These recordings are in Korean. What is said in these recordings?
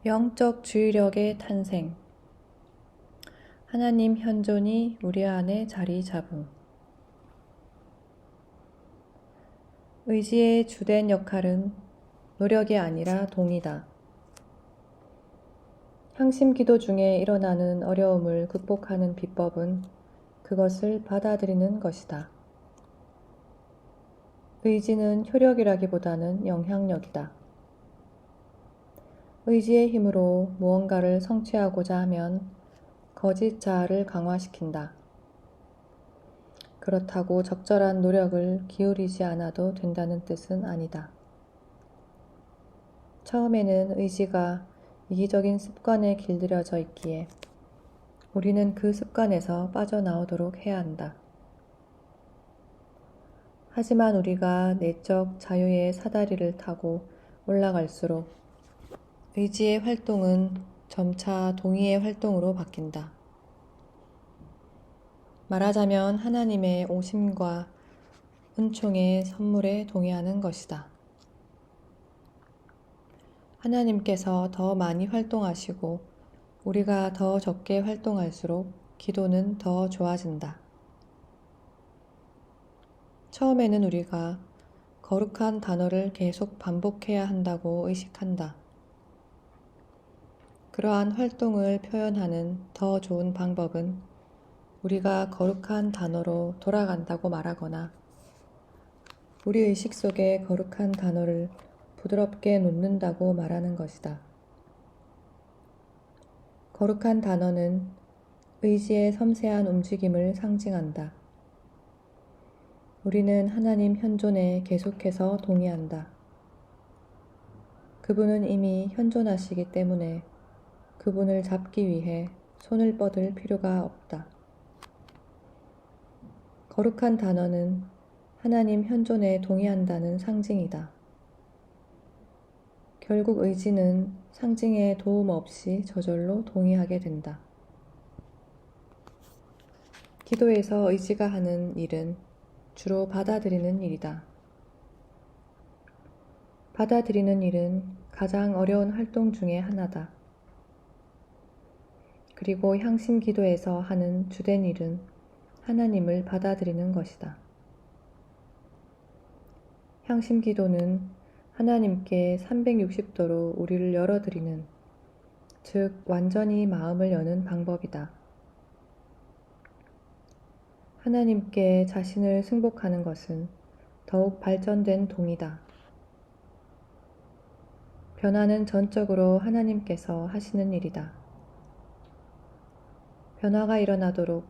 영적 주의력의 탄생. 하나님 현존이 우리 안에 자리 잡음. 의지의 주된 역할은 노력이 아니라 동의다. 향심 기도 중에 일어나는 어려움을 극복하는 비법은 그것을 받아들이는 것이다. 의지는 효력이라기보다는 영향력이다. 의지의 힘으로 무언가를 성취하고자 하면 거짓 자아를 강화시킨다. 그렇다고 적절한 노력을 기울이지 않아도 된다는 뜻은 아니다. 처음에는 의지가 이기적인 습관에 길들여져 있기에 우리는 그 습관에서 빠져나오도록 해야 한다. 하지만 우리가 내적 자유의 사다리를 타고 올라갈수록 의지의 활동은 점차 동의의 활동으로 바뀐다. 말하자면 하나님의 오심과 은총의 선물에 동의하는 것이다. 하나님께서 더 많이 활동하시고 우리가 더 적게 활동할수록 기도는 더 좋아진다. 처음에는 우리가 거룩한 단어를 계속 반복해야 한다고 의식한다. 그러한 활동을 표현하는 더 좋은 방법은 우리가 거룩한 단어로 돌아간다고 말하거나 우리 의식 속에 거룩한 단어를 부드럽게 놓는다고 말하는 것이다. 거룩한 단어는 의지의 섬세한 움직임을 상징한다. 우리는 하나님 현존에 계속해서 동의한다. 그분은 이미 현존하시기 때문에 그분을 잡기 위해 손을 뻗을 필요가 없다. 거룩한 단어는 하나님 현존에 동의한다는 상징이다. 결국 의지는 상징의 도움 없이 저절로 동의하게 된다. 기도에서 의지가 하는 일은 주로 받아들이는 일이다. 받아들이는 일은 가장 어려운 활동 중에 하나다. 그리고 향심 기도에서 하는 주된 일은 하나님을 받아들이는 것이다. 향심 기도는 하나님께 360도로 우리를 열어드리는, 즉 완전히 마음을 여는 방법이다. 하나님께 자신을 승복하는 것은 더욱 발전된 동의다. 변화는 전적으로 하나님께서 하시는 일이다. 변화가 일어나도록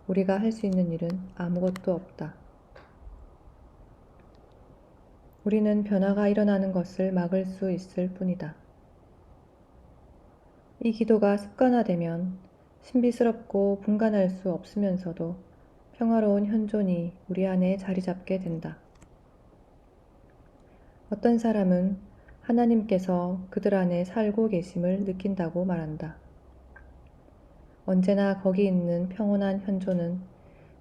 우리가 할 수 있는 일은 아무것도 없다. 우리는 변화가 일어나는 것을 막을 수 있을 뿐이다. 이 기도가 습관화되면 신비스럽고 분간할 수 없으면서도 평화로운 현존이 우리 안에 자리 잡게 된다. 어떤 사람은 하나님께서 그들 안에 살고 계심을 느낀다고 말한다. 언제나 거기 있는 평온한 현존은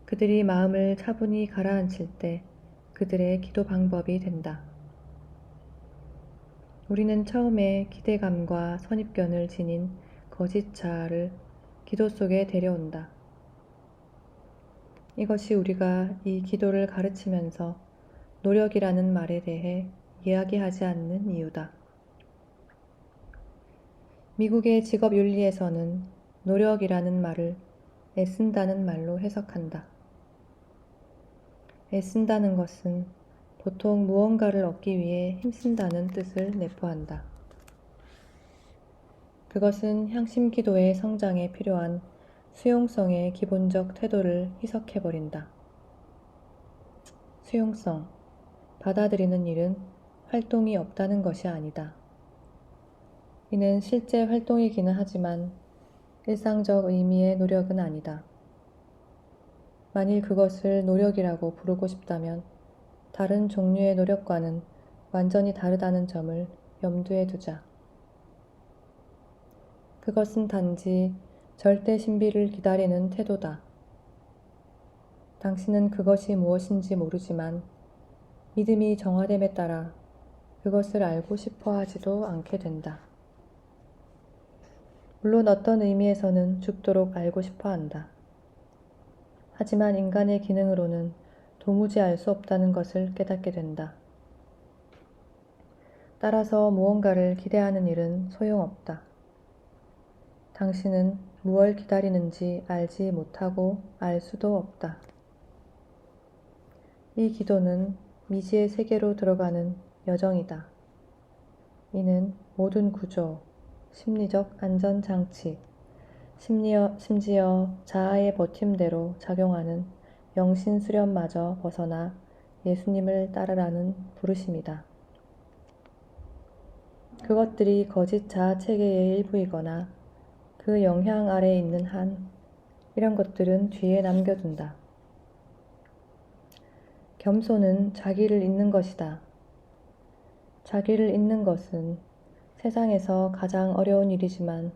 그들이 마음을 차분히 가라앉힐 때 그들의 기도 방법이 된다. 우리는 처음에 기대감과 선입견을 지닌 거짓 자아를 기도 속에 데려온다. 이것이 우리가 이 기도를 가르치면서 노력이라는 말에 대해 이야기하지 않는 이유다. 미국의 직업윤리에서는 노력이라는 말을 애쓴다는 말로 해석한다. 애쓴다는 것은 보통 무언가를 얻기 위해 힘쓴다는 뜻을 내포한다. 그것은 향심 기도의 성장에 필요한 수용성의 기본적 태도를 희석해버린다. 수용성, 받아들이는 일은 활동이 없다는 것이 아니다. 이는 실제 활동이기는 하지만 일상적 의미의 노력은 아니다. 만일 그것을 노력이라고 부르고 싶다면 다른 종류의 노력과는 완전히 다르다는 점을 염두에 두자. 그것은 단지 절대 신비를 기다리는 태도다. 당신은 그것이 무엇인지 모르지만 믿음이 정화됨에 따라 그것을 알고 싶어 하지도 않게 된다. 물론 어떤 의미에서는 죽도록 알고 싶어 한다. 하지만 인간의 기능으로는 도무지 알 수 없다는 것을 깨닫게 된다. 따라서 무언가를 기대하는 일은 소용없다. 당신은 무엇을 기다리는지 알지 못하고 알 수도 없다. 이 기도는 미지의 세계로 들어가는 여정이다. 이는 모든 구조, 심리적 안전장치, 심지어 자아의 버팀대로 작용하는 영신 수련마저 벗어나 예수님을 따르라는 부르심이다. 그것들이 거짓 자아 체계의 일부이거나 그 영향 아래 있는 한, 이런 것들은 뒤에 남겨둔다. 겸손은 자기를 잊는 것이다. 자기를 잊는 것은 세상에서 가장 어려운 일이지만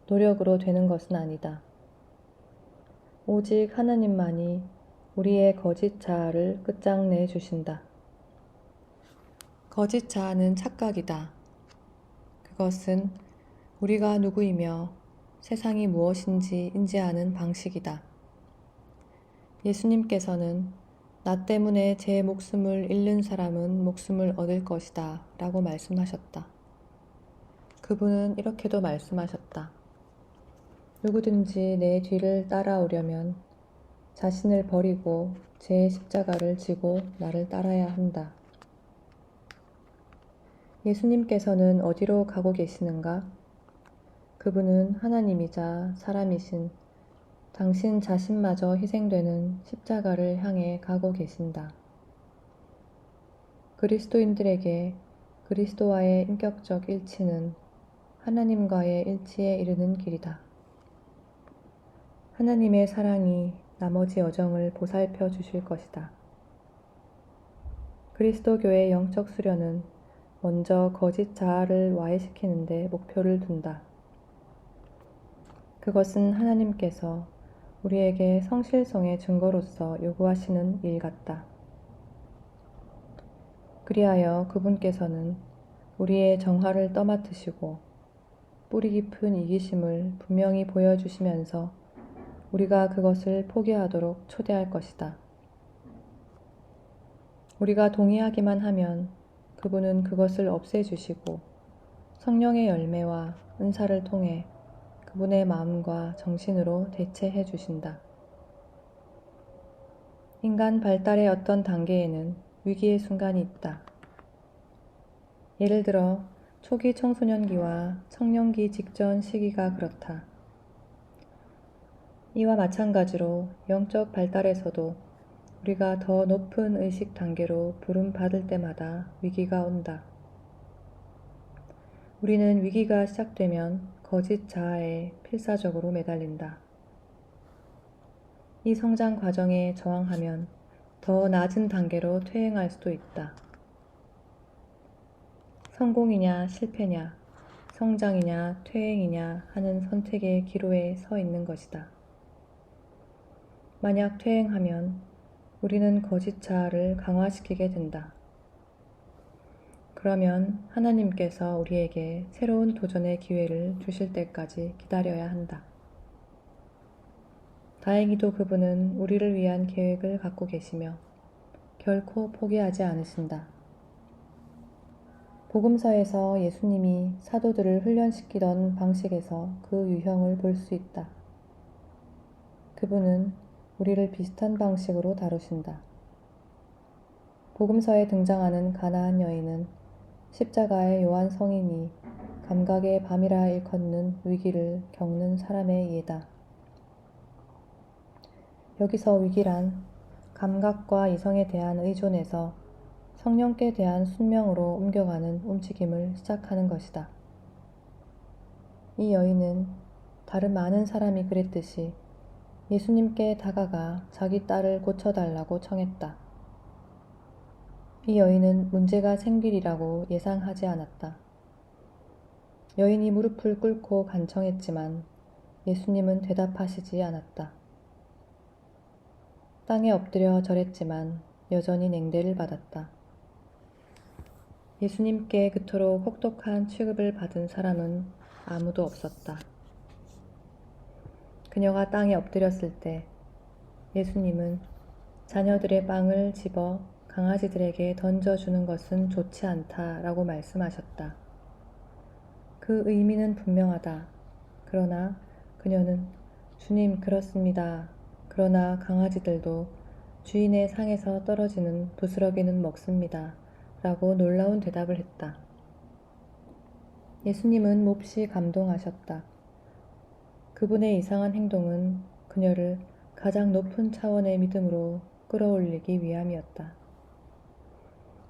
노력으로 되는 것은 아니다. 오직 하나님만이 우리의 거짓 자아를 끝장내 주신다. 거짓 자아는 착각이다. 그것은 우리가 누구이며 세상이 무엇인지 인지하는 방식이다. 예수님께서는 나 때문에 제 목숨을 잃는 사람은 목숨을 얻을 것이다 라고 말씀하셨다. 그분은 이렇게도 말씀하셨다. 누구든지 내 뒤를 따라오려면 자신을 버리고 제 십자가를 지고 나를 따라야 한다. 예수님께서는 어디로 가고 계시는가? 그분은 하나님이자 사람이신 당신 자신마저 희생되는 십자가를 향해 가고 계신다. 그리스도인들에게 그리스도와의 인격적 일치는 하나님과의 일치에 이르는 길이다. 하나님의 사랑이 나머지 여정을 보살펴 주실 것이다. 그리스도교의 영적 수련은 먼저 거짓 자아를 와해시키는 데 목표를 둔다. 그것은 하나님께서 우리에게 성실성의 증거로서 요구하시는 일 같다. 그리하여 그분께서는 우리의 정화를 떠맡으시고 뿌리 깊은 이기심을 분명히 보여주시면서 우리가 그것을 포기하도록 초대할 것이다. 우리가 동의하기만 하면 그분은 그것을 없애주시고 성령의 열매와 은사를 통해 그분의 마음과 정신으로 대체해 주신다. 인간 발달의 어떤 단계에는 위기의 순간이 있다. 예를 들어 초기 청소년기와 청년기 직전 시기가 그렇다. 이와 마찬가지로 영적 발달에서도 우리가 더 높은 의식 단계로 부름받을 때마다 위기가 온다. 우리는 위기가 시작되면 거짓 자아에 필사적으로 매달린다. 이 성장 과정에 저항하면 더 낮은 단계로 퇴행할 수도 있다. 성공이냐 실패냐, 성장이냐 퇴행이냐 하는 선택의 기로에 서 있는 것이다. 만약 퇴행하면 우리는 거짓 자아를 강화시키게 된다. 그러면 하나님께서 우리에게 새로운 도전의 기회를 주실 때까지 기다려야 한다. 다행히도 그분은 우리를 위한 계획을 갖고 계시며 결코 포기하지 않으신다. 복음서에서 예수님이 사도들을 훈련시키던 방식에서 그 유형을 볼 수 있다. 그분은 우리를 비슷한 방식으로 다루신다. 복음서에 등장하는 가나안 여인은 십자가의 요한 성인이 감각의 밤이라 일컫는 위기를 겪는 사람의 예다. 여기서 위기란 감각과 이성에 대한 의존에서 성령께 대한 순명으로 옮겨가는 움직임을 시작하는 것이다. 이 여인은 다른 많은 사람이 그랬듯이 예수님께 다가가 자기 딸을 고쳐달라고 청했다. 이 여인은 문제가 생기리라고 예상하지 않았다. 여인이 무릎을 꿇고 간청했지만 예수님은 대답하시지 않았다. 땅에 엎드려 절했지만 여전히 냉대를 받았다. 예수님께 그토록 혹독한 취급을 받은 사람은 아무도 없었다. 그녀가 땅에 엎드렸을 때 예수님은 자녀들의 빵을 집어 강아지들에게 던져주는 것은 좋지 않다라고 말씀하셨다. 그 의미는 분명하다. 그러나 그녀는 주님, 그렇습니다. 그러나 강아지들도 주인의 상에서 떨어지는 부스러기는 먹습니다. 라고 놀라운 대답을 했다. 예수님은 몹시 감동하셨다. 그분의 이상한 행동은 그녀를 가장 높은 차원의 믿음으로 끌어올리기 위함이었다.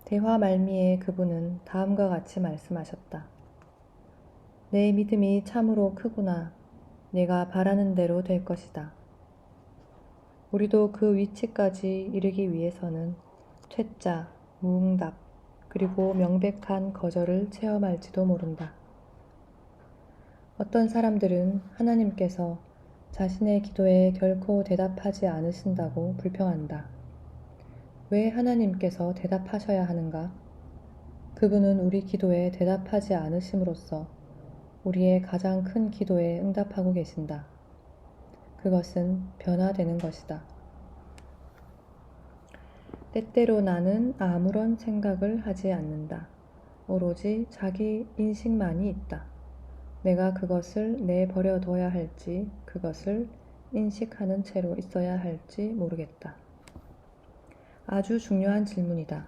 대화 말미에 그분은 다음과 같이 말씀하셨다. 내 믿음이 참으로 크구나. 내가 바라는 대로 될 것이다. 우리도 그 위치까지 이르기 위해서는 퇴짜, 무응답, 그리고 명백한 거절을 체험할지도 모른다. 어떤 사람들은 하나님께서 자신의 기도에 결코 대답하지 않으신다고 불평한다. 왜 하나님께서 대답하셔야 하는가? 그분은 우리 기도에 대답하지 않으심으로써 우리의 가장 큰 기도에 응답하고 계신다. 그것은 변화되는 것이다. 때때로 나는 아무런 생각을 하지 않는다. 오로지 자기 인식만이 있다. 내가 그것을 내버려둬야 할지, 그것을 인식하는 채로 있어야 할지 모르겠다. 아주 중요한 질문이다.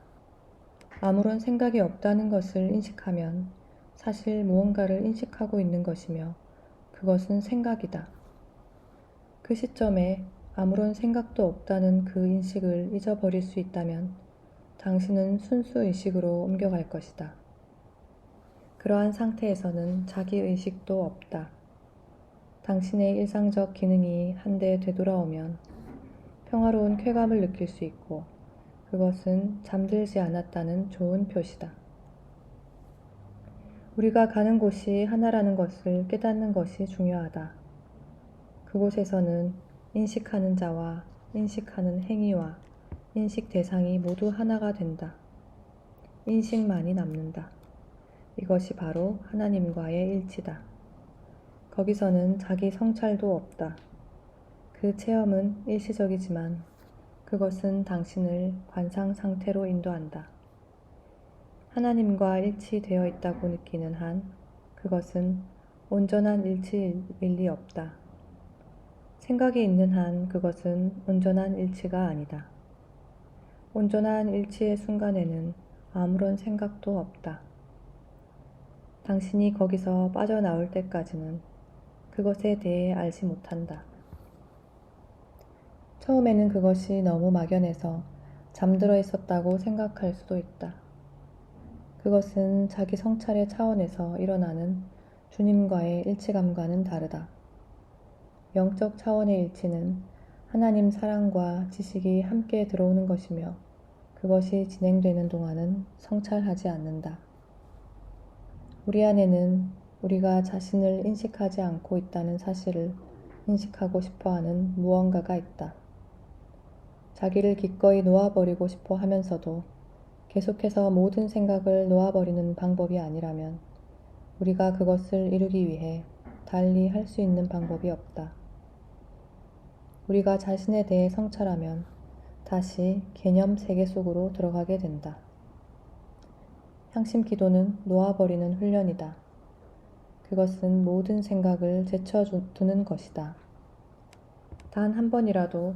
아무런 생각이 없다는 것을 인식하면 사실 무언가를 인식하고 있는 것이며 그것은 생각이다. 그 시점에 아무런 생각도 없다는 그 인식을 잊어버릴 수 있다면 당신은 순수 의식으로 옮겨갈 것이다. 그러한 상태에서는 자기 의식도 없다. 당신의 일상적 기능이 한데 되돌아오면 평화로운 쾌감을 느낄 수 있고 그것은 잠들지 않았다는 좋은 표시다. 우리가 가는 곳이 하나라는 것을 깨닫는 것이 중요하다. 그곳에서는 인식하는 자와 인식하는 행위와 인식 대상이 모두 하나가 된다. 인식만이 남는다. 이것이 바로 하나님과의 일치다. 거기서는 자기 성찰도 없다. 그 체험은 일시적이지만 그것은 당신을 관상 상태로 인도한다. 하나님과 일치되어 있다고 느끼는 한 그것은 온전한 일치일 리 없다. 생각이 있는 한 그것은 온전한 일치가 아니다. 온전한 일치의 순간에는 아무런 생각도 없다. 당신이 거기서 빠져나올 때까지는 그것에 대해 알지 못한다. 처음에는 그것이 너무 막연해서 잠들어 있었다고 생각할 수도 있다. 그것은 자기 성찰의 차원에서 일어나는 주님과의 일치감과는 다르다. 영적 차원의 일치는 하나님 사랑과 지식이 함께 들어오는 것이며 그것이 진행되는 동안은 성찰하지 않는다. 우리 안에는 우리가 자신을 인식하지 않고 있다는 사실을 인식하고 싶어하는 무언가가 있다. 자기를 기꺼이 놓아버리고 싶어 하면서도 계속해서 모든 생각을 놓아버리는 방법이 아니라면 우리가 그것을 이루기 위해 달리 할 수 있는 방법이 없다. 우리가 자신에 대해 성찰하면 다시 개념 세계 속으로 들어가게 된다. 향심 기도는 놓아버리는 훈련이다. 그것은 모든 생각을 제쳐두는 것이다. 단 한 번이라도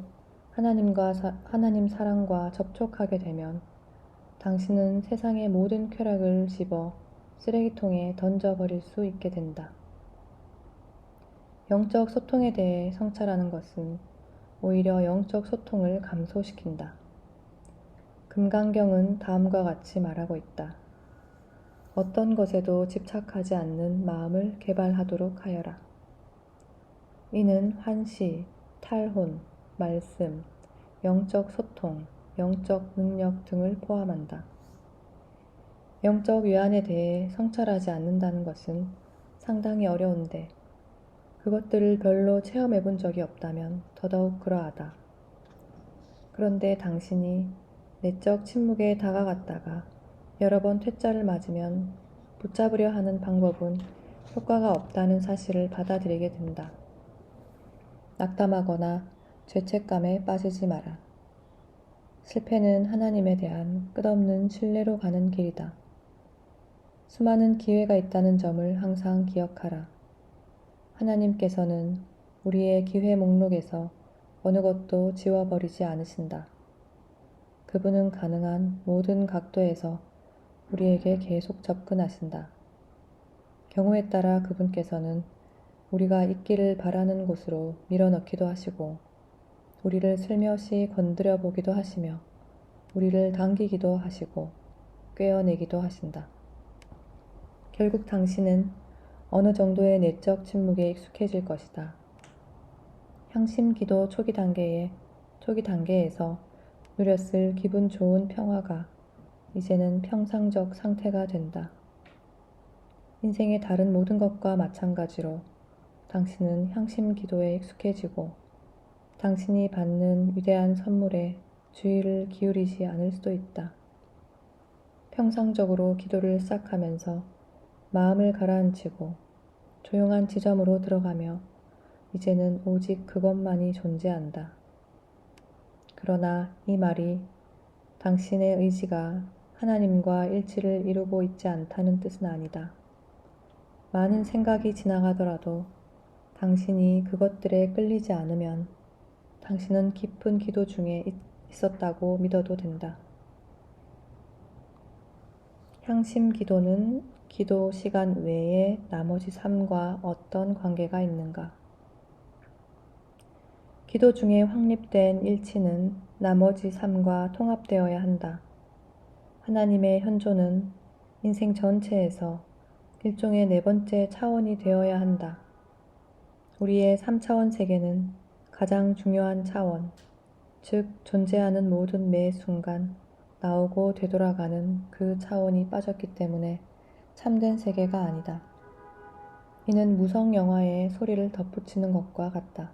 하나님 사랑과 접촉하게 되면 당신은 세상의 모든 쾌락을 집어 쓰레기통에 던져버릴 수 있게 된다. 영적 소통에 대해 성찰하는 것은 오히려 영적 소통을 감소시킨다. 금강경은 다음과 같이 말하고 있다. 어떤 것에도 집착하지 않는 마음을 개발하도록 하여라. 이는 환시, 탈혼, 말씀, 영적 소통, 영적 능력 등을 포함한다. 영적 위안에 대해 성찰하지 않는다는 것은 상당히 어려운데 그것들을 별로 체험해 본 적이 없다면 더더욱 그러하다. 그런데 당신이 내적 침묵에 다가갔다가 여러 번 퇴짜를 맞으면 붙잡으려 하는 방법은 효과가 없다는 사실을 받아들이게 된다. 낙담하거나 죄책감에 빠지지 마라. 실패는 하나님에 대한 끝없는 신뢰로 가는 길이다. 수많은 기회가 있다는 점을 항상 기억하라. 하나님께서는 우리의 기회 목록에서 어느 것도 지워버리지 않으신다. 그분은 가능한 모든 각도에서 우리에게 계속 접근하신다. 경우에 따라 그분께서는 우리가 있기를 바라는 곳으로 밀어넣기도 하시고 우리를 슬며시 건드려 보기도 하시며 우리를 당기기도 하시고 꿰어내기도 하신다. 결국 당신은 어느 정도의 내적 침묵에 익숙해질 것이다. 향심 기도 초기 단계에서 누렸을 기분 좋은 평화가 이제는 평상적 상태가 된다. 인생의 다른 모든 것과 마찬가지로 당신은 향심 기도에 익숙해지고 당신이 받는 위대한 선물에 주의를 기울이지 않을 수도 있다. 평상적으로 기도를 시작하면서 마음을 가라앉히고 조용한 지점으로 들어가며 이제는 오직 그것만이 존재한다. 그러나 이 말이 당신의 의지가 하나님과 일치를 이루고 있지 않다는 뜻은 아니다. 많은 생각이 지나가더라도 당신이 그것들에 끌리지 않으면 당신은 깊은 기도 중에 있었다고 믿어도 된다. 향심 기도는 기도 시간 외에 나머지 삶과 어떤 관계가 있는가? 기도 중에 확립된 일치는 나머지 삶과 통합되어야 한다. 하나님의 현존은 인생 전체에서 일종의 네 번째 차원이 되어야 한다. 우리의 3차원 세계는 가장 중요한 차원, 즉 존재하는 모든 매 순간 나오고 되돌아가는 그 차원이 빠졌기 때문에 참된 세계가 아니다. 이는 무성 영화에 소리를 덧붙이는 것과 같다.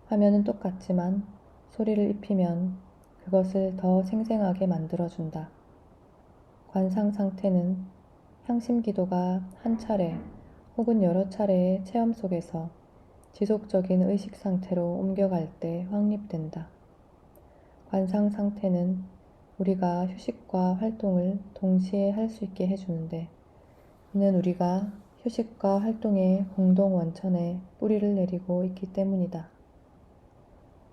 화면은 똑같지만 소리를 입히면 그것을 더 생생하게 만들어준다. 관상 상태는 향심 기도가 한 차례 혹은 여러 차례의 체험 속에서 지속적인 의식 상태로 옮겨갈 때 확립된다. 관상 상태는 우리가 휴식과 활동을 동시에 할 수 있게 해주는데 이는 우리가 휴식과 활동의 공동 원천에 뿌리를 내리고 있기 때문이다.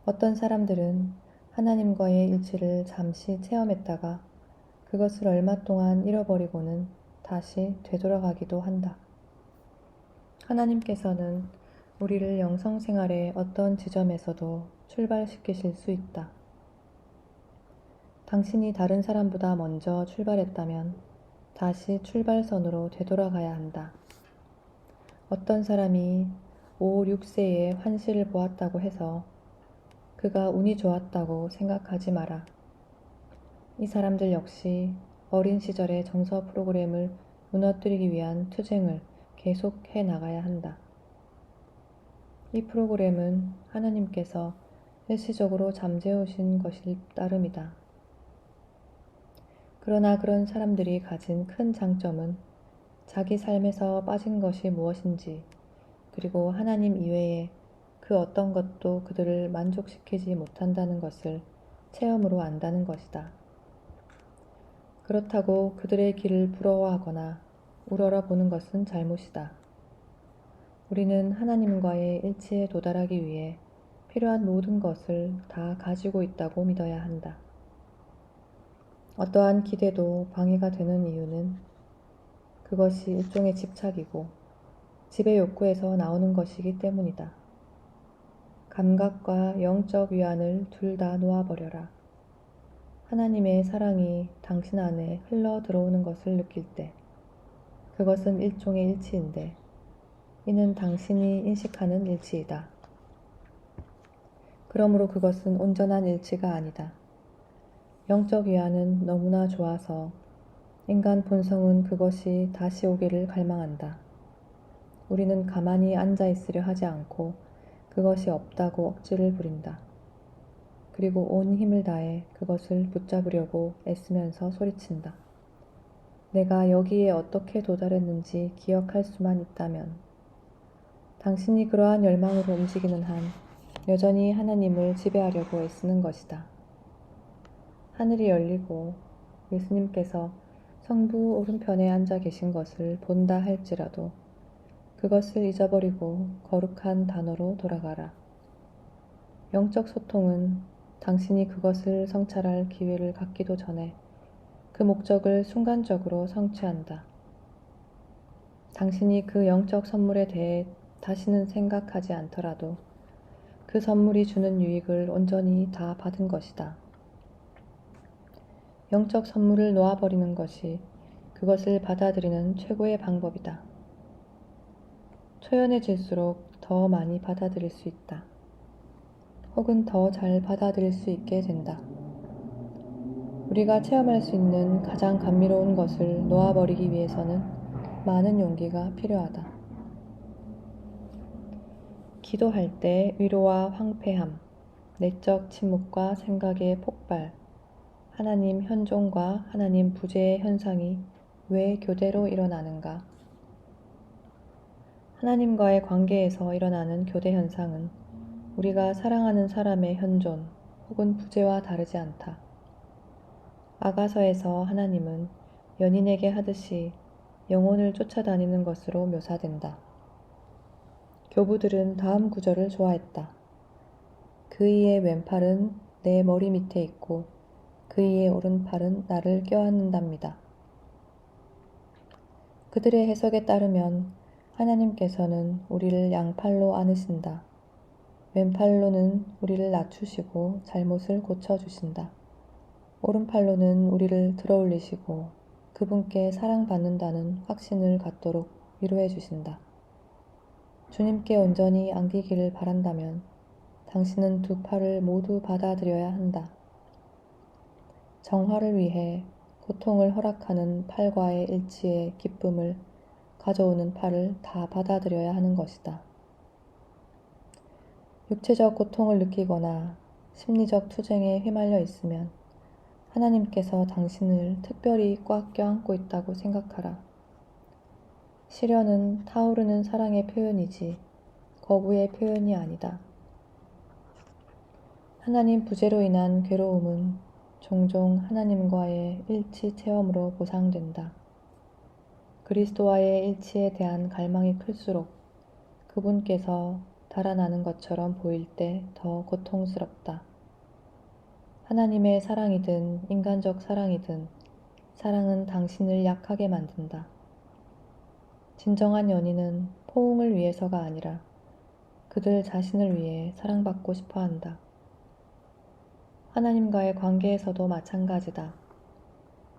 어떤 사람들은 하나님과의 일치를 잠시 체험했다가 그것을 얼마 동안 잃어버리고는 다시 되돌아가기도 한다. 하나님께서는 우리를 영성생활의 어떤 지점에서도 출발시키실 수 있다. 당신이 다른 사람보다 먼저 출발했다면 다시 출발선으로 되돌아가야 한다. 어떤 사람이 5, 6세에 환시를 보았다고 해서 그가 운이 좋았다고 생각하지 마라. 이 사람들 역시 어린 시절의 정서 프로그램을 무너뜨리기 위한 투쟁을 계속해 나가야 한다. 이 프로그램은 하나님께서 일시적으로 잠재우신 것일 따름이다. 그러나 그런 사람들이 가진 큰 장점은 자기 삶에서 빠진 것이 무엇인지 그리고 하나님 이외에 그 어떤 것도 그들을 만족시키지 못한다는 것을 체험으로 안다는 것이다. 그렇다고 그들의 길을 부러워하거나 우러러 보는 것은 잘못이다. 우리는 하나님과의 일치에 도달하기 위해 필요한 모든 것을 다 가지고 있다고 믿어야 한다. 어떠한 기대도 방해가 되는 이유는 그것이 일종의 집착이고 지배 욕구에서 나오는 것이기 때문이다. 감각과 영적 위안을 둘 다 놓아버려라. 하나님의 사랑이 당신 안에 흘러 들어오는 것을 느낄 때 그것은 일종의 일치인데 이는 당신이 인식하는 일치이다. 그러므로 그것은 온전한 일치가 아니다. 영적 위안은 너무나 좋아서 인간 본성은 그것이 다시 오기를 갈망한다. 우리는 가만히 앉아 있으려 하지 않고 그것이 없다고 억지를 부린다. 그리고 온 힘을 다해 그것을 붙잡으려고 애쓰면서 소리친다. 내가 여기에 어떻게 도달했는지 기억할 수만 있다면 당신이 그러한 열망으로 움직이는 한 여전히 하나님을 지배하려고 애쓰는 것이다. 하늘이 열리고 예수님께서 성부 오른편에 앉아 계신 것을 본다 할지라도 그것을 잊어버리고 거룩한 단어로 돌아가라. 영적 소통은 당신이 그것을 성찰할 기회를 갖기도 전에 그 목적을 순간적으로 성취한다. 당신이 그 영적 선물에 대해 다시는 생각하지 않더라도 그 선물이 주는 유익을 온전히 다 받은 것이다. 영적 선물을 놓아버리는 것이 그것을 받아들이는 최고의 방법이다. 초연해질수록 더 많이 받아들일 수 있다. 혹은 더 잘 받아들일 수 있게 된다. 우리가 체험할 수 있는 가장 감미로운 것을 놓아버리기 위해서는 많은 용기가 필요하다. 기도할 때 위로와 황폐함, 내적 침묵과 생각의 폭발, 하나님 현존과 하나님 부재의 현상이 왜 교대로 일어나는가? 하나님과의 관계에서 일어나는 교대 현상은 우리가 사랑하는 사람의 현존 혹은 부재와 다르지 않다. 아가서에서 하나님은 연인에게 하듯이 영혼을 쫓아다니는 것으로 묘사된다. 교부들은 다음 구절을 좋아했다. 그이의 왼팔은 내 머리 밑에 있고 그이의 오른팔은 나를 껴안는답니다. 그들의 해석에 따르면 하나님께서는 우리를 양팔로 안으신다. 왼팔로는 우리를 낮추시고 잘못을 고쳐주신다. 오른팔로는 우리를 들어올리시고 그분께 사랑받는다는 확신을 갖도록 위로해 주신다. 주님께 온전히 안기기를 바란다면 당신은 두 팔을 모두 받아들여야 한다. 정화를 위해 고통을 허락하는 팔과의 일치의 기쁨을 가져오는 팔을 다 받아들여야 하는 것이다. 육체적 고통을 느끼거나 심리적 투쟁에 휘말려 있으면 하나님께서 당신을 특별히 꽉 껴안고 있다고 생각하라. 시련은 타오르는 사랑의 표현이지 거부의 표현이 아니다. 하나님 부재로 인한 괴로움은 종종 하나님과의 일치 체험으로 보상된다. 그리스도와의 일치에 대한 갈망이 클수록 그분께서 달아나는 것처럼 보일 때 더 고통스럽다. 하나님의 사랑이든 인간적 사랑이든 사랑은 당신을 약하게 만든다. 진정한 연인은 포옹을 위해서가 아니라 그들 자신을 위해 사랑받고 싶어 한다. 하나님과의 관계에서도 마찬가지다.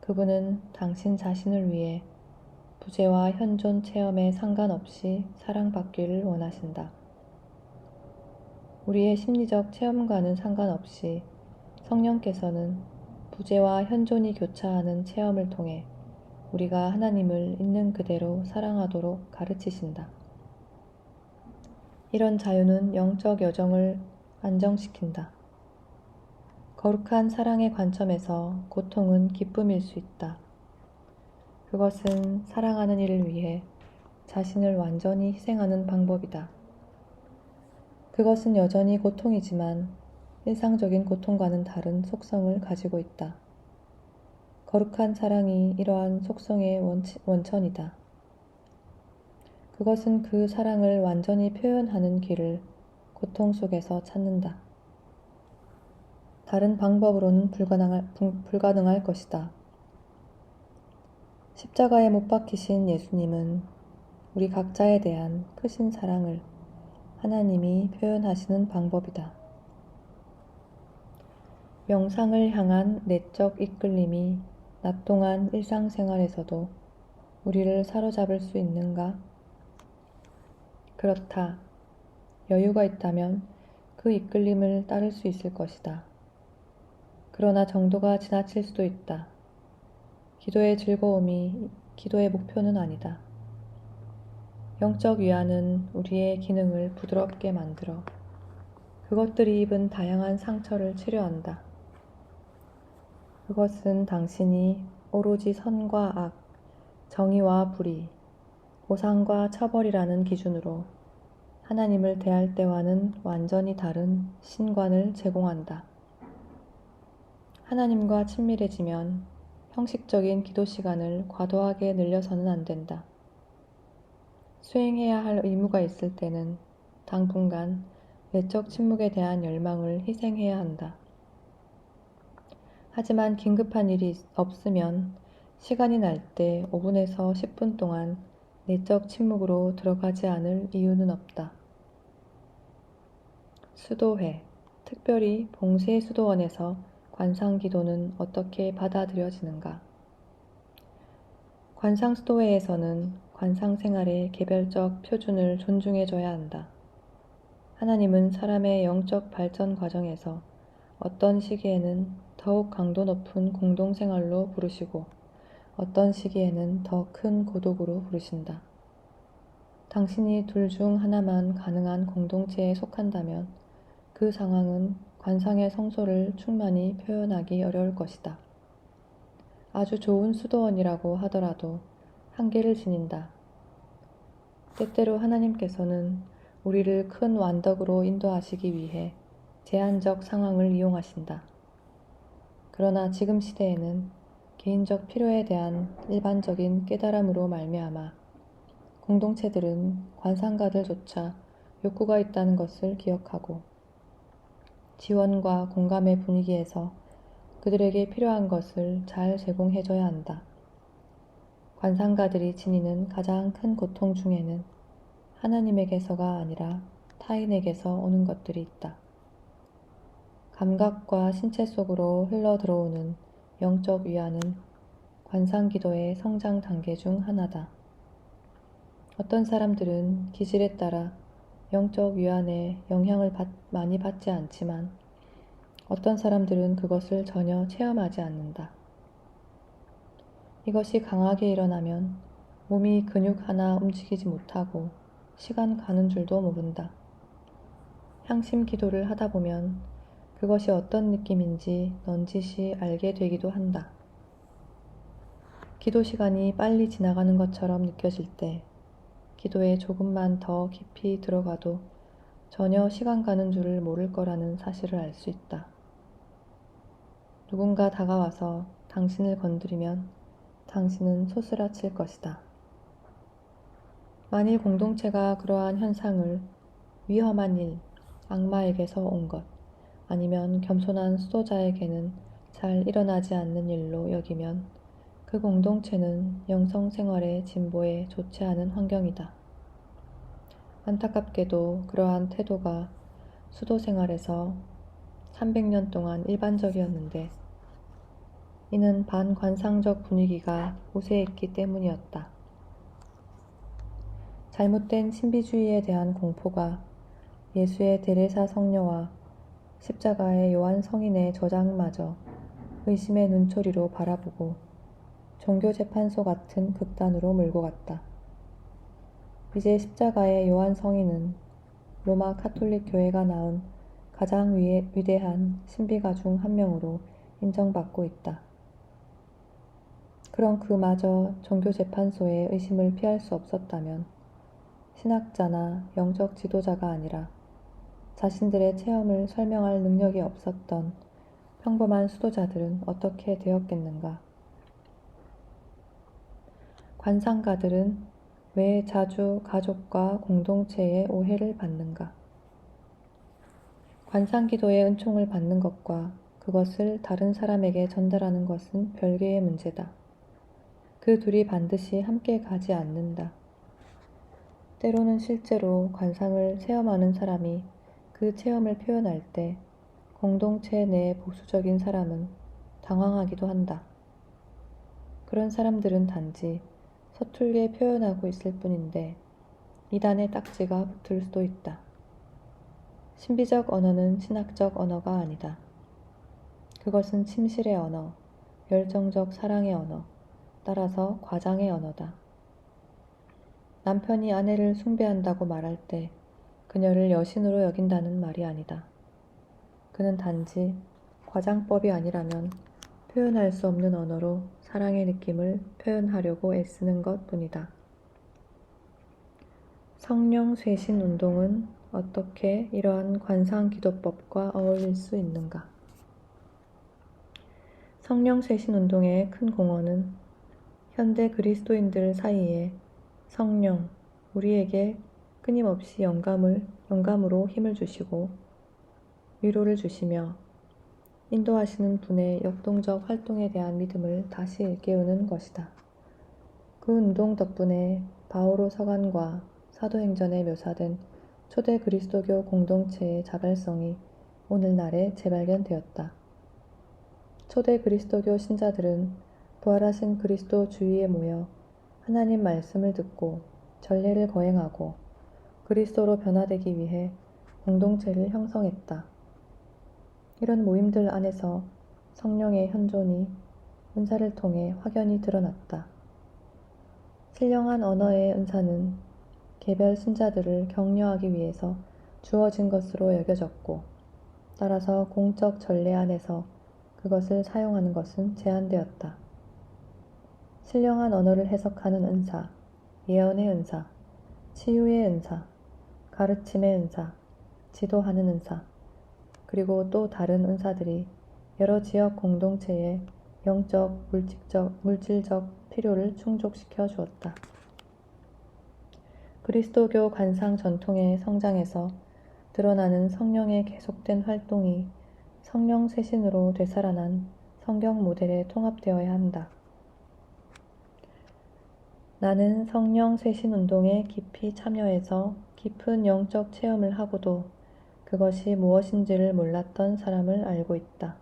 그분은 당신 자신을 위해 부재와 현존 체험에 상관없이 사랑받기를 원하신다. 우리의 심리적 체험과는 상관없이 성령께서는 부재와 현존이 교차하는 체험을 통해 우리가 하나님을 있는 그대로 사랑하도록 가르치신다. 이런 자유는 영적 여정을 안정시킨다. 거룩한 사랑의 관점에서 고통은 기쁨일 수 있다. 그것은 사랑하는 이를 위해 자신을 완전히 희생하는 방법이다. 그것은 여전히 고통이지만 일상적인 고통과는 다른 속성을 가지고 있다. 거룩한 사랑이 이러한 속성의 원천이다. 그것은 그 사랑을 완전히 표현하는 길을 고통 속에서 찾는다. 다른 방법으로는 불가능할 것이다. 십자가에 못 박히신 예수님은 우리 각자에 대한 크신 사랑을 하나님이 표현하시는 방법이다. 명상을 향한 내적 이끌림이 낮 동안 일상생활에서도 우리를 사로잡을 수 있는가? 그렇다. 여유가 있다면 그 이끌림을 따를 수 있을 것이다. 그러나 정도가 지나칠 수도 있다. 기도의 즐거움이 기도의 목표는 아니다. 영적 위안은 우리의 기능을 부드럽게 만들어 그것들이 입은 다양한 상처를 치료한다. 그것은 당신이 오로지 선과 악, 정의와 불의, 보상과 처벌이라는 기준으로 하나님을 대할 때와는 완전히 다른 신관을 제공한다. 하나님과 친밀해지면 형식적인 기도 시간을 과도하게 늘려서는 안 된다. 수행해야 할 의무가 있을 때는 당분간 외적 침묵에 대한 열망을 희생해야 한다. 하지만 긴급한 일이 없으면 시간이 날 때 5분에서 10분 동안 내적 침묵으로 들어가지 않을 이유는 없다. 수도회, 특별히 봉쇄 수도원에서 관상 기도는 어떻게 받아들여지는가? 관상 수도회에서는 관상 생활의 개별적 표준을 존중해줘야 한다. 하나님은 사람의 영적 발전 과정에서 어떤 시기에는 더욱 강도 높은 공동생활로 부르시고 어떤 시기에는 더 큰 고독으로 부르신다. 당신이 둘 중 하나만 가능한 공동체에 속한다면 그 상황은 관상의 성소를 충만히 표현하기 어려울 것이다. 아주 좋은 수도원이라고 하더라도 한계를 지닌다. 때때로 하나님께서는 우리를 큰 완덕으로 인도하시기 위해 제한적 상황을 이용하신다. 그러나 지금 시대에는 개인적 필요에 대한 일반적인 깨달음으로 말미암아 공동체들은 관상가들조차 욕구가 있다는 것을 기억하고 지원과 공감의 분위기에서 그들에게 필요한 것을 잘 제공해줘야 한다. 관상가들이 지니는 가장 큰 고통 중에는 하나님에게서가 아니라 타인에게서 오는 것들이 있다. 감각과 신체 속으로 흘러 들어오는 영적 위안은 관상기도의 성장 단계 중 하나다. 어떤 사람들은 기질에 따라 영적 위안에 영향을 많이 받지 않지만 어떤 사람들은 그것을 전혀 체험하지 않는다. 이것이 강하게 일어나면 몸이 근육 하나 움직이지 못하고 시간 가는 줄도 모른다. 향심 기도를 하다 보면 그것이 어떤 느낌인지 넌지시 알게 되기도 한다. 기도 시간이 빨리 지나가는 것처럼 느껴질 때 기도에 조금만 더 깊이 들어가도 전혀 시간 가는 줄을 모를 거라는 사실을 알 수 있다. 누군가 다가와서 당신을 건드리면 당신은 소스라칠 것이다. 만일 공동체가 그러한 현상을 위험한 일, 악마에게서 온 것, 아니면 겸손한 수도자에게는 잘 일어나지 않는 일로 여기면 그 공동체는 영성생활의 진보에 좋지 않은 환경이다. 안타깝게도 그러한 태도가 수도생활에서 300년 동안 일반적이었는데 이는 반관상적 분위기가 우세했기 때문이었다. 잘못된 신비주의에 대한 공포가 예수의 데레사 성녀와 십자가의 요한 성인의 저장마저 의심의 눈초리로 바라보고 종교재판소 같은 극단으로 몰고 갔다. 이제 십자가의 요한 성인은 로마 카톨릭 교회가 낳은 가장 위대한 신비가 중 한 명으로 인정받고 있다. 그런 그마저 종교재판소의 의심을 피할 수 없었다면 신학자나 영적 지도자가 아니라 자신들의 체험을 설명할 능력이 없었던 평범한 수도자들은 어떻게 되었겠는가? 관상가들은 왜 자주 가족과 공동체의 오해를 받는가? 관상기도의 은총을 받는 것과 그것을 다른 사람에게 전달하는 것은 별개의 문제다. 그 둘이 반드시 함께 가지 않는다. 때로는 실제로 관상을 체험하는 사람이 그 체험을 표현할 때 공동체 내 보수적인 사람은 당황하기도 한다. 그런 사람들은 단지 서툴게 표현하고 있을 뿐인데 이단의 딱지가 붙을 수도 있다. 신비적 언어는 신학적 언어가 아니다. 그것은 침실의 언어, 열정적 사랑의 언어, 따라서 과장의 언어다. 남편이 아내를 숭배한다고 말할 때 그녀를 여신으로 여긴다는 말이 아니다. 그는 단지 과장법이 아니라면 표현할 수 없는 언어로 사랑의 느낌을 표현하려고 애쓰는 것 뿐이다. 성령 쇄신 운동은 어떻게 이러한 관상 기도법과 어울릴 수 있는가? 성령 쇄신 운동의 큰 공헌은 현대 그리스도인들 사이에 성령, 우리에게 끊임없이 영감으로 힘을 주시고 위로를 주시며 인도하시는 분의 역동적 활동에 대한 믿음을 다시 일깨우는 것이다. 그 운동 덕분에 바오로 서간과 사도행전에 묘사된 초대 그리스도교 공동체의 자발성이 오늘날에 재발견되었다. 초대 그리스도교 신자들은 부활하신 그리스도 주위에 모여 하나님 말씀을 듣고 전례를 거행하고 그리스도로 변화되기 위해 공동체를 형성했다. 이런 모임들 안에서 성령의 현존이 은사를 통해 확연히 드러났다. 신령한 언어의 은사는 개별 신자들을 격려하기 위해서 주어진 것으로 여겨졌고, 따라서 공적 전례 안에서 그것을 사용하는 것은 제한되었다. 신령한 언어를 해석하는 은사, 예언의 은사, 치유의 은사, 가르침의 은사, 지도하는 은사, 그리고 또 다른 은사들이 여러 지역 공동체의 영적, 물질적 필요를 충족시켜 주었다. 그리스도교 관상 전통의 성장에서 드러나는 성령의 계속된 활동이 성령 쇄신으로 되살아난 성경 모델에 통합되어야 한다. 나는 성령 쇄신 운동에 깊이 참여해서 깊은 영적 체험을 하고도 그것이 무엇인지를 몰랐던 사람을 알고 있다.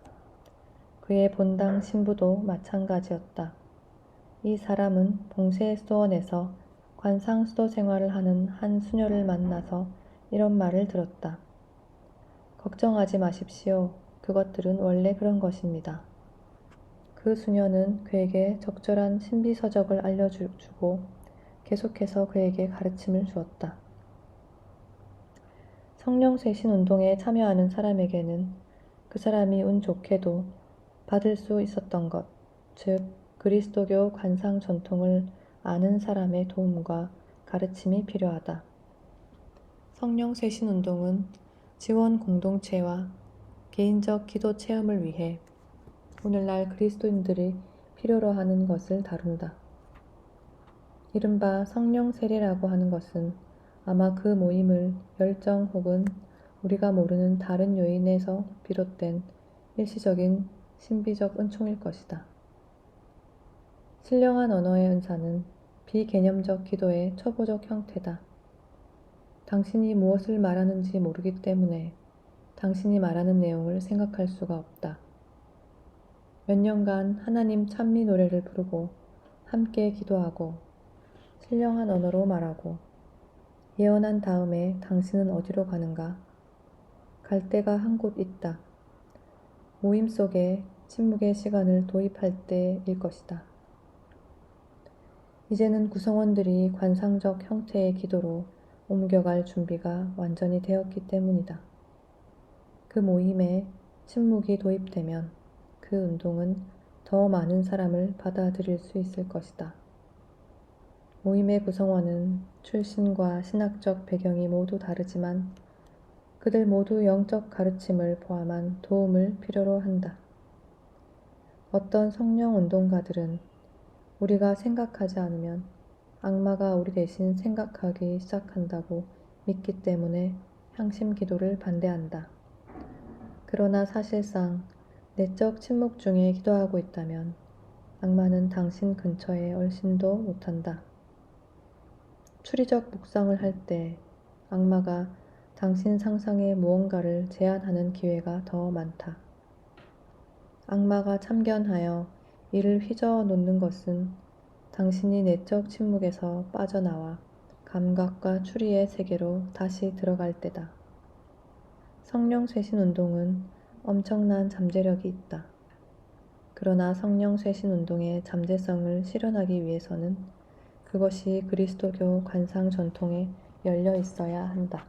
그의 본당 신부도 마찬가지였다. 이 사람은 봉쇄 수도원에서 관상 수도 생활을 하는 한 수녀를 만나서 이런 말을 들었다. 걱정하지 마십시오. 그것들은 원래 그런 것입니다. 그 수녀는 그에게 적절한 신비서적을 알려주고 계속해서 그에게 가르침을 주었다. 성령 쇄신 운동에 참여하는 사람에게는 그 사람이 운 좋게도 받을 수 있었던 것, 즉 그리스도교 관상 전통을 아는 사람의 도움과 가르침이 필요하다. 성령 쇄신 운동은 지원 공동체와 개인적 기도 체험을 위해 오늘날 그리스도인들이 필요로 하는 것을 다룬다. 이른바 성령 세례라고 하는 것은 아마 그 모임을 열정 혹은 우리가 모르는 다른 요인에서 비롯된 일시적인 신비적 은총일 것이다. 신령한 언어의 은사는 비개념적 기도의 초보적 형태다. 당신이 무엇을 말하는지 모르기 때문에 당신이 말하는 내용을 생각할 수가 없다. 몇 년간 하나님 찬미 노래를 부르고 함께 기도하고 신령한 언어로 말하고 예언한 다음에 당신은 어디로 가는가? 갈 데가 한 곳 있다. 모임 속에 침묵의 시간을 도입할 때일 것이다. 이제는 구성원들이 관상적 형태의 기도로 옮겨갈 준비가 완전히 되었기 때문이다. 그 모임에 침묵이 도입되면 그 운동은 더 많은 사람을 받아들일 수 있을 것이다. 모임의 구성원은 출신과 신학적 배경이 모두 다르지만 그들 모두 영적 가르침을 포함한 도움을 필요로 한다. 어떤 성령 운동가들은 우리가 생각하지 않으면 악마가 우리 대신 생각하기 시작한다고 믿기 때문에 향심 기도를 반대한다. 그러나 사실상 내적 침묵 중에 기도하고 있다면 악마는 당신 근처에 얼씬도 못한다. 추리적 묵상을 할 때 악마가 당신 상상의 무언가를 제안하는 기회가 더 많다. 악마가 참견하여 이를 휘저어 놓는 것은 당신이 내적 침묵에서 빠져나와 감각과 추리의 세계로 다시 들어갈 때다. 성령 쇄신 운동은 엄청난 잠재력이 있다. 그러나 성령 쇄신 운동의 잠재성을 실현하기 위해서는 그것이 그리스도교 관상 전통에 열려 있어야 한다.